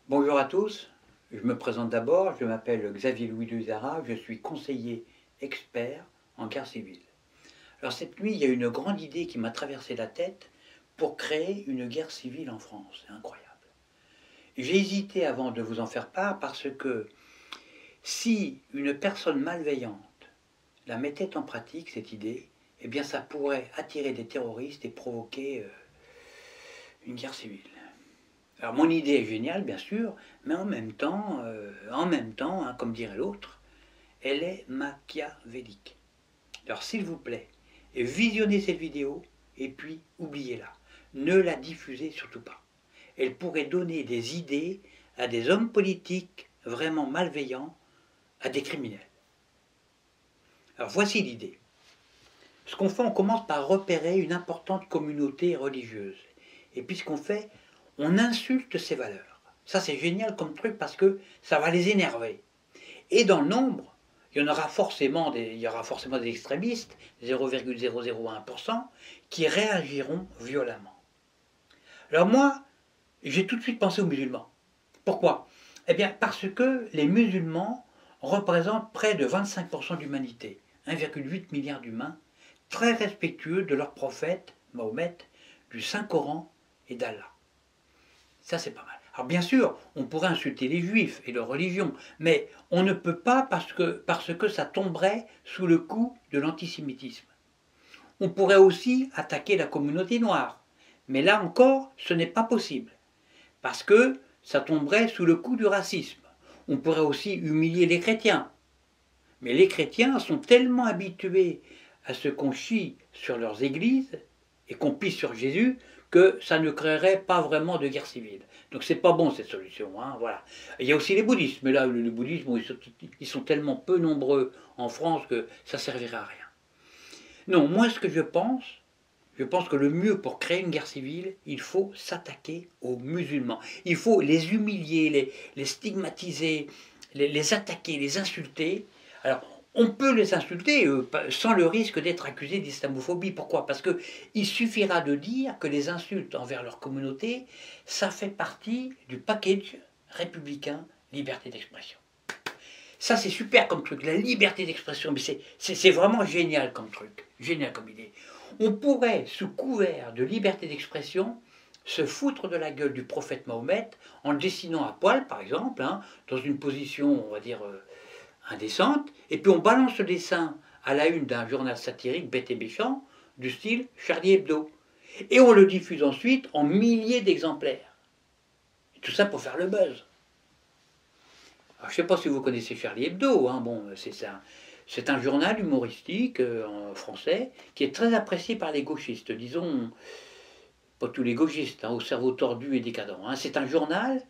Bonjour à tous, je me présente d'abord, je m'appelle Xavier Louis de Zara, je suis conseiller expert en guerre civile. Alors cette nuit, il y a une grande idée qui m'a traversé la tête pour créer une guerre civile en France, c'est incroyable. J'ai hésité avant de vous en faire part parce que si une personne malveillante la mettait en pratique, cette idée, eh bien ça pourrait attirer des terroristes et provoquer une guerre civile. Alors mon idée est géniale, bien sûr, mais en même temps, hein, comme dirait l'autre, elle est machiavélique. Alors s'il vous plaît, visionnez cette vidéo et puis oubliez-la. Ne la diffusez surtout pas. Elle pourrait donner des idées à des hommes politiques vraiment malveillants, à des criminels. Alors voici l'idée. Ce qu'on fait, on commence par repérer une importante communauté religieuse. Et puis ce qu'on fait, on insulte ses valeurs. Ça c'est génial comme truc parce que ça va les énerver. Et dans le nombre, il y aura forcément des extrémistes, 0,001%, qui réagiront violemment. Alors moi, j'ai tout de suite pensé aux musulmans. Pourquoi? Eh bien parce que les musulmans représentent près de 25% de l'humanité, 1,8 milliard d'humains, très respectueux de leur prophète, Mahomet, du Saint-Coran et d'Allah. Ça, c'est pas mal. Alors bien sûr, on pourrait insulter les juifs et leur religion, mais on ne peut pas parce que ça tomberait sous le coup de l'antisémitisme. On pourrait aussi attaquer la communauté noire, mais là encore, ce n'est pas possible, parce que ça tomberait sous le coup du racisme. On pourrait aussi humilier les chrétiens, mais les chrétiens sont tellement habitués à ce qu'on chie sur leurs églises et qu'on pisse sur Jésus que ça ne créerait pas vraiment de guerre civile. Donc c'est pas bon cette solution. Hein, voilà. Il y a aussi les bouddhistes, mais là le bouddhisme, ils sont tellement peu nombreux en France que ça servirait à rien. Non, moi ce que je pense que le mieux pour créer une guerre civile, il faut s'attaquer aux musulmans. Il faut les humilier, les stigmatiser, les attaquer, les insulter. Alors, on peut les insulter sans le risque d'être accusé d'islamophobie. Pourquoi? Parce qu'il suffira de dire que les insultes envers leur communauté, ça fait partie du package républicain liberté d'expression. Ça, c'est super comme truc, la liberté d'expression, mais c'est vraiment génial comme truc, génial comme idée. On pourrait, sous couvert de liberté d'expression, se foutre de la gueule du prophète Mahomet en le dessinant à poil, par exemple, hein, dans une position, on va dire, indécente, et puis on balance le dessin à la une d'un journal satirique bête et méchant, du style Charlie Hebdo. Et on le diffuse ensuite en milliers d'exemplaires. Et tout ça pour faire le buzz. Alors, je ne sais pas si vous connaissez Charlie Hebdo, hein, bon, c'est un journal humoristique français qui est très apprécié par les gauchistes, disons, pas tous les gauchistes, hein, au cerveau tordu et décadent. Hein. C'est un journal,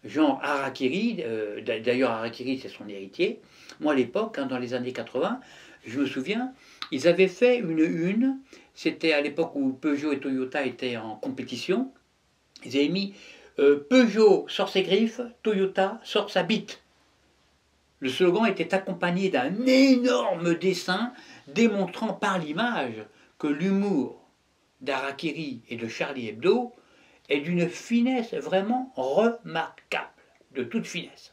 genre Harakiri, d'ailleurs Harakiri c'est son héritier. Moi à l'époque, hein, dans les années 80, je me souviens, ils avaient fait une, c'était à l'époque où Peugeot et Toyota étaient en compétition, ils avaient mis Peugeot sort ses griffes, Toyota sort sa bite. Le slogan était accompagné d'un énorme dessin démontrant par l'image que l'humour d'Harakiri et de Charlie Hebdo est d'une finesse vraiment remarquable, de toute finesse.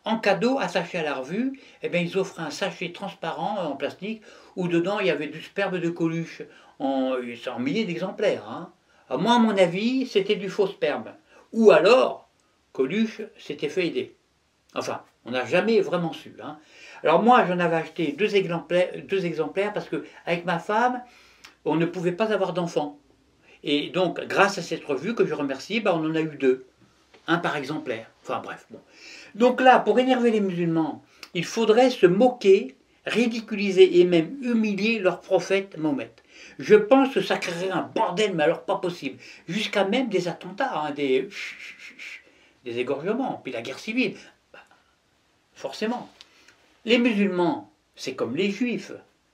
En cadeau, attaché à la revue, eh bien, ils offraient un sachet transparent en plastique où dedans il y avait du sperme de Coluche en milliers d'exemplaires. Hein. Alors, moi, à mon avis, c'était du faux sperme. Ou alors, Coluche s'était fait aider. Enfin, on n'a jamais vraiment su. Hein. Alors moi, j'en avais acheté deux exemplaires parce que avec ma femme, on ne pouvait pas avoir d'enfants. Et donc, grâce à cette revue que je remercie, on en a eu deux. Un par exemplaire. Enfin bref. Bon. Donc là, pour énerver les musulmans, il faudrait se moquer, ridiculiser et même humilier leur prophète Mahomet. Je pense que ça créerait un bordel, mais alors pas possible. Jusqu'à même des attentats, hein, des égorgements, puis la guerre civile. Forcément. Les musulmans, c'est comme les juifs,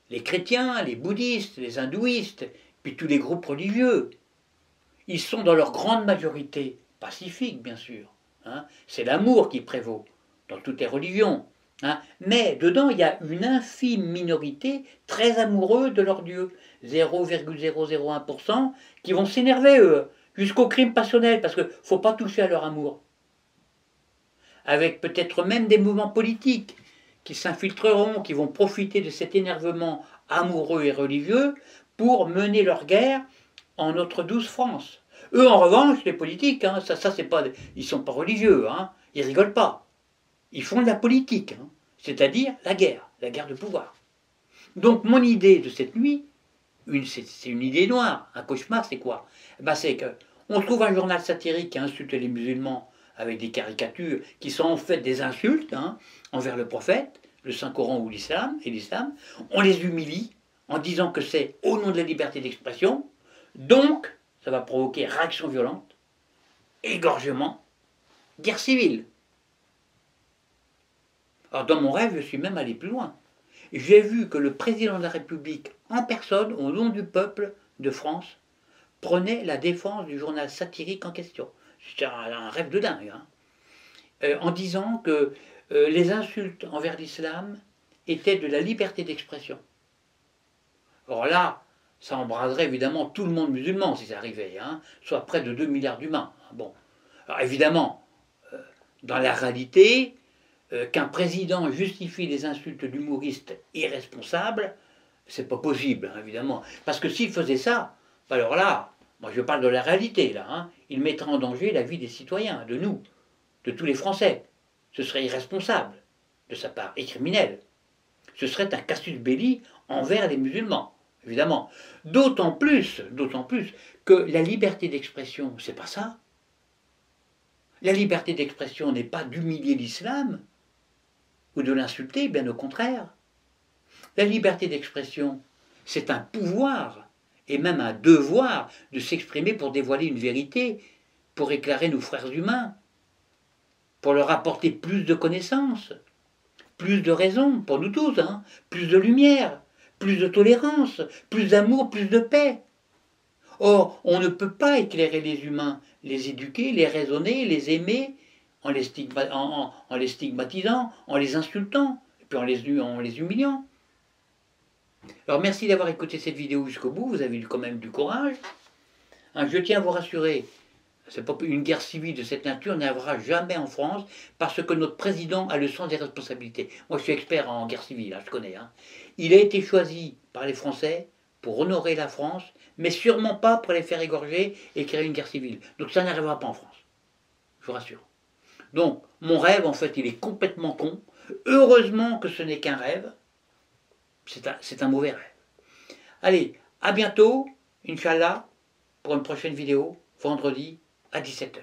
les chrétiens, les bouddhistes, les hindouistes, puis tous les groupes religieux. Ils sont dans leur grande majorité pacifiques, bien sûr. Hein. C'est l'amour qui prévaut dans toutes les religions. Hein. Mais dedans, il y a une infime minorité très amoureux de leur Dieu, 0,001%, qui vont s'énerver, eux, jusqu'au crime passionnel, parce qu'il ne faut pas toucher à leur amour. avec peut-être même des mouvements politiques qui s'infiltreront, qui vont profiter de cet énervement amoureux et religieux pour mener leur guerre en notre douce France. Eux, en revanche, les politiques, hein, ça c'est pas, ils sont pas religieux, hein, ils rigolent pas. Ils font de la politique, hein, c'est-à-dire la guerre de pouvoir. Donc mon idée de cette nuit, c'est une idée noire, un cauchemar, c'est quoi? Ben, c'est qu'on trouve un journal satirique qui insulte les musulmans avec des caricatures qui sont en fait des insultes hein, envers le prophète, le Saint-Coran ou l'islam, on les humilie en disant que c'est au nom de la liberté d'expression, donc ça va provoquer réaction violente, égorgement, guerre civile. Alors dans mon rêve, je suis même allé plus loin. J'ai vu que le président de la République, en personne, au nom du peuple de France, prenait la défense du journal satirique en question. C'est un rêve de dingue. Hein. En disant que les insultes envers l'islam étaient de la liberté d'expression. Or là, ça embraserait évidemment tout le monde musulman si ça arrivait, hein, soit près de 2 milliards d'humains. Bon. Alors évidemment, dans la réalité, qu'un président justifie les insultes d'humoristes irresponsables, c'est pas possible, hein, évidemment. Parce que s'il faisait ça, alors là, moi je parle de la réalité, là, hein, il mettrait en danger la vie des citoyens, de nous, de tous les Français. Ce serait irresponsable de sa part, et criminel. Ce serait un casus belli envers les musulmans, évidemment. D'autant plus que la liberté d'expression, c'est pas ça. La liberté d'expression n'est pas d'humilier l'islam, ou de l'insulter, bien au contraire. La liberté d'expression, c'est un pouvoir, et même un devoir, de s'exprimer pour dévoiler une vérité, pour éclairer nos frères humains, pour leur apporter plus de connaissances, plus de raison, pour nous tous, hein, plus de lumière, plus de tolérance, plus d'amour, plus de paix. Or, on ne peut pas éclairer les humains, les éduquer, les raisonner, les aimer, en les stigmatisant, en les insultant, et puis en les humiliant. Alors merci d'avoir écouté cette vidéo jusqu'au bout, vous avez eu quand même du courage. Hein, je tiens à vous rassurer, une guerre civile de cette nature n'arrivera jamais en France parce que notre président a le sens des responsabilités. Moi je suis expert en guerre civile, hein, je connais. Hein. Il a été choisi par les Français pour honorer la France, mais sûrement pas pour les faire égorger et créer une guerre civile. Donc ça n'arrivera pas en France, je vous rassure. Donc, mon rêve, en fait, il est complètement con. Heureusement que ce n'est qu'un rêve. C'est un mauvais rêve. Allez, à bientôt, Inch'Allah, pour une prochaine vidéo, vendredi à 17 h.